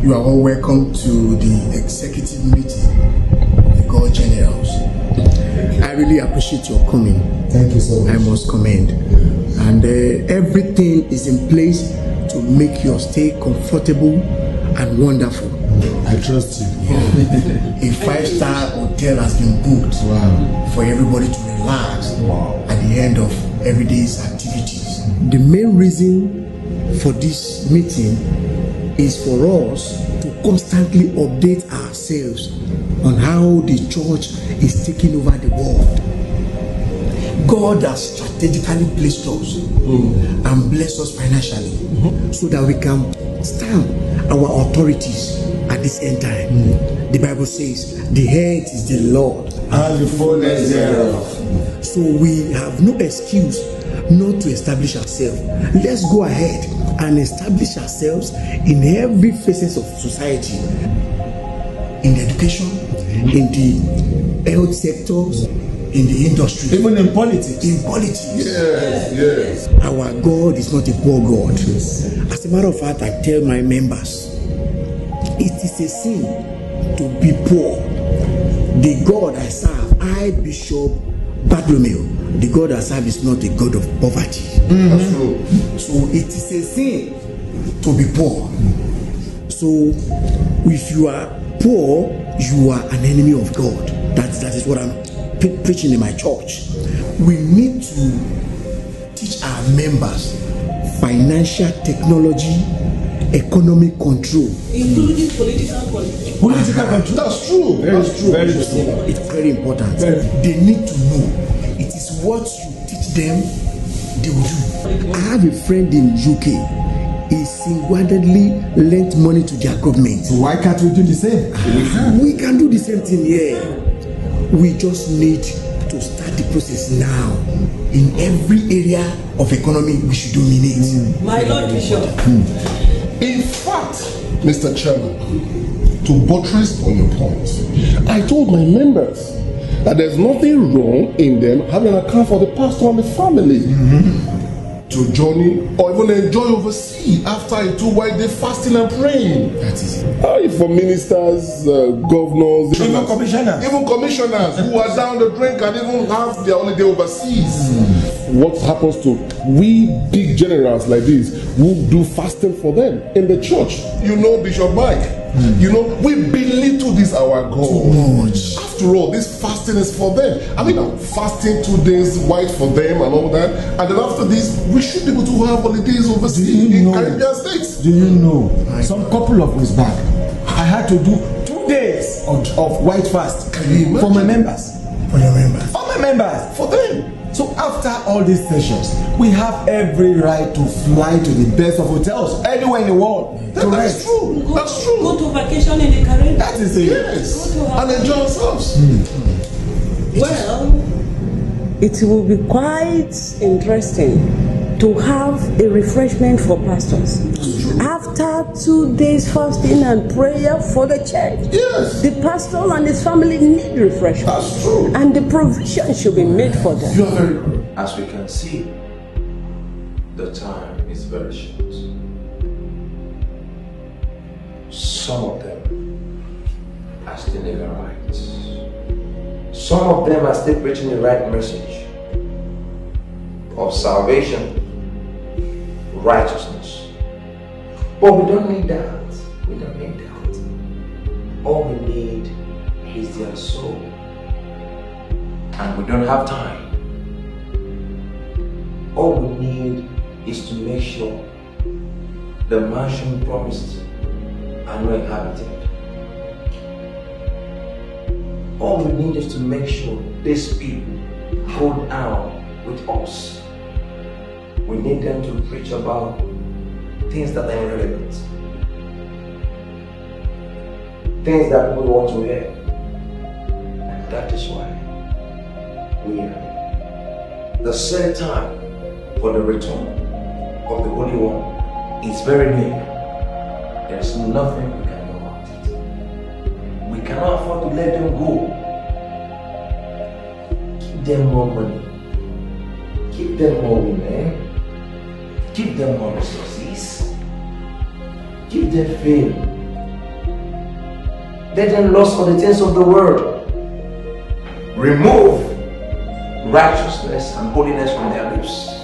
You are all welcome to the executive meeting of the God Generals. I really appreciate your coming. Thank you so much. I must commend. And everything is in place to make your stay comfortable and wonderful. I trust you. A 5-star hotel has been booked for everybody to relax at the end of every day's activities. The main reason for this meeting is for us to constantly update ourselves on how the church is taking over the world. God has strategically placed us and blessed us financially so that we can stamp our authorities at this end time. The Bible says, the head is the Lord And the fullness thereof. So we have no excuse not to establish ourselves. Let's go ahead and establish ourselves in every facet of society. In the education, in the health sectors, in the industry, Even in politics. in politics. Yes. Our God is not a poor God. As a matter of fact, I tell my members, it is a sin to be poor. The God I serve, Bishop Bartholomew, the God I serve is not a God of poverty. That's true. So it is a sin to be poor. So if you are poor, you are an enemy of God. That is what I'm preaching in my church. We need to teach our members financial technology, economic control, including political control. Political control. That's true. That's true. Very true. It's very important. They need to know it is what you teach them they will do. I have a friend in UK. He single-handedly lent money to their government. So why can't we do the same? We can do the same thing here. We just need to start the process now. In every area of economy, we should dominate. My Lord Bishop. In fact, Mr. Chairman, to buttress on your point, I told my members that there's nothing wrong in them having an account for the pastor and the family to journey or even enjoy overseas after a 2-day fasting and praying. That is it. For ministers, governors, Even commissioners. who are down the drink and even have their holiday overseas. What happens to we big generals like this who do fasting for them in the church? You know, Bishop Mike, you know, we belittle this our God. Too much. After all, this fasting is for them. I mean, I'm fasting 2 days white for them and all that. And then after this, we should be able to have holidays overseas in Caribbean states. Do you know, some couple of weeks back, I had to do 2 days of white fast Can you for my imagine? members. For your members. For my members. For them. So after all these sessions, we have every right to fly to the best of hotels anywhere in the world. to That's rest. true. That's true. Go to vacation in the Caribbean. That is it. Yes. And enjoy ourselves. Well, it will be quite interesting to have a refreshment for pastors. After 2 days fasting and prayer for the church, Yes. the pastor and his family need refreshment. That's true. And the provision should be made for them. You are very good. As we can see, the time is very short. Some of them are still living right. Some of them are still preaching the right message of salvation, righteousness. But we don't need that. We don't need that. All we need is their soul. And we don't have time. All we need is to make sure the mansion promised are not inhabited. All we need is to make sure these people go down with us. We need them to preach about things that are irrelevant, things that we want to hear. And that is why we are here. The set time for the return of the Holy One is very near. There's nothing we can do about it. We cannot afford to let them go. Give them more money. Give them more women. Give them more resources. Give them fame. Let them lust for the things of the world. Remove righteousness and holiness from their lips.